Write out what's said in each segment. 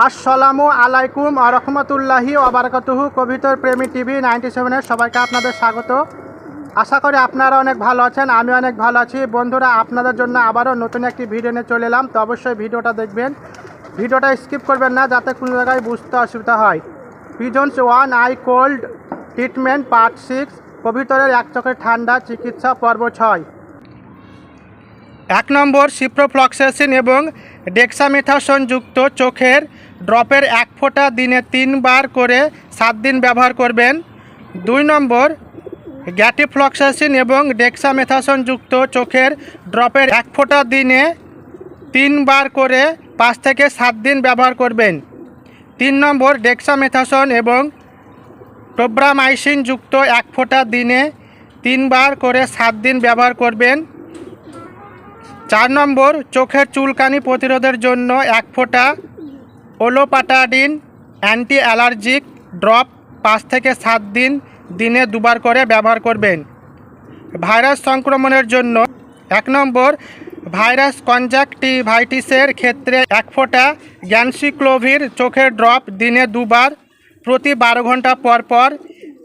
আসসালামু আলাইকুম আ রহমতুল্লাহি ওবারাকাতুহু। কবিতর প্রেমী টিভি 97-এর সবাইকে আপনাদের স্বাগত। আশা করি আপনারা অনেক ভালো আছেন, আমি অনেক ভালো আছি। বন্ধুরা, আপনাদের জন্য আবারও নতুন একটি ভিডিও নিয়ে চলে এলাম। তো অবশ্যই ভিডিওটা দেখবেন, ভিডিওটা স্কিপ করবেন না, যাতে কোনো জায়গায় বুঝতে অসুবিধা হয়। Pigeons one I cold treatment part 6, কবিতরের এক চোখের ঠান্ডা চিকিৎসা পর্ব 6। 1 নম্বর, সিপ্রোফ্লক্সাসিন এবং ডেক্সামেথাসোন যুক্ত চোখের ড্রপের 1 ফোঁটা দিনে 3 বার করে 7 দিন ব্যবহার করবেন। 2 নম্বর, গ্যাটিফ্লক্সাসিন এবং ডেক্সামেথাসোন যুক্ত চোখের ড্রপের 1 ফোঁটা দিনে 3 বার করে 5 থেকে 7 দিন ব্যবহার করবেন। 3 নম্বর, ডেক্সামেথাসোন এবং টোব্রামাইসিন যুক্ত 1 ফোঁটা দিনে 3 বার করে 7 দিন ব্যবহার করবেন। 4 নম্বর, চোখের চুলকানি প্রতিরোধের জন্য 1 ফোঁটা ওলোপাটাডিন অ্যান্টি অ্যালার্জিক ড্রপ 5 থেকে 7 দিন দিনে 2 বার করে ব্যবহার করবেন। ভাইরাস সংক্রমণের জন্য 1 নম্বর, ভাইরাস কনজাংটিভাইটিসের ক্ষেত্রে 1 ফোঁটা গ্যানসিক্লোভির চোখের ড্রপ দিনে 2 বার প্রতি 12 ঘন্টা পর পর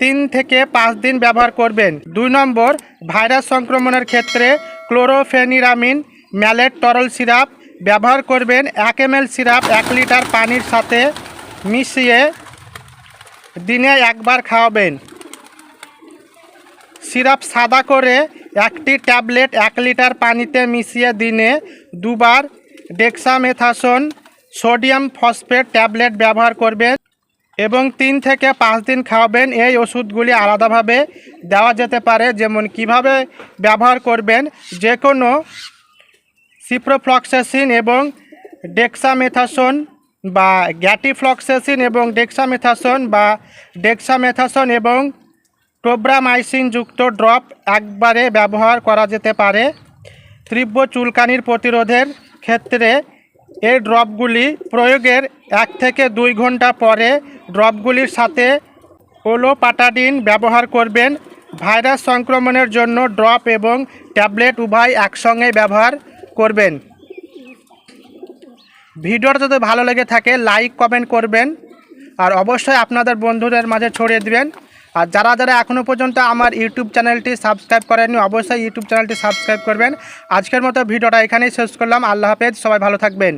3 থেকে 5 দিন ব্যবহার করবেন। 2 নম্বর, ভাইরাস সংক্রমণের ক্ষেত্রে ক্লোরোফেনিরামিন ম্যালেট তরল সিরাপ ব্যবহার করবেন। 1 ml সিরাপ 1 লিটার পানির সাথে মিশিয়ে দিনে 1 বার খাওয়াবেন। সিরাপ সাদা করে 1টি ট্যাবলেট 1 লিটার পানিতে মিশিয়ে দিনে 2 বার ডেক্সামেথাসোন সোডিয়াম ফসফেট ট্যাবলেট ব্যবহার করবেন এবং 3 থেকে 5 দিন খাওয়াবেন। এই ওষুধগুলি আলাদাভাবে দেওয়া যেতে পারে, যেমন কিভাবে ব্যবহার করবেন। যে কোনো সিপ্রোফ্লক্সাসিন এবং ডেক্সামেথাসোন বা গ্যাটিফ্লক্সাসিন এবং ডেক্সামেথাসোন এবং টোব্রামাইসিন যুক্ত ড্রপ একবারে ব্যবহার করা যেতে পারে। তীব্র চুলকানির প্রতিরোধের ক্ষেত্রে এই ড্রপগুলি প্রয়োগের 1 থেকে 2 ঘন্টা পরে ড্রপগুলির সাথে ওলোপাটাডিন ব্যবহার করবেন। ভাইরাস সংক্রমণের জন্য ড্রপ এবং ট্যাবলেট উভয় একসঙ্গে ব্যবহার করবেন। ভিডিওটা যদি ভালো লেগে থাকে লাইক কমেন্ট করবেন, আর অবশ্যই আপনাদের বন্ধুদের মাঝে ছড়িয়ে দিবেন। আর যারা যারা এখনও পর্যন্ত আমার ইউটিউব চ্যানেলটি সাবস্ক্রাইব করেননি, অবশ্যই ইউটিউব চ্যানেলটি সাবস্ক্রাইব করবেন। আজকের মতো ভিডিওটা এখানেই শেষ করলাম। আল্লাহ হাফেজ, সবাই ভালো থাকবেন।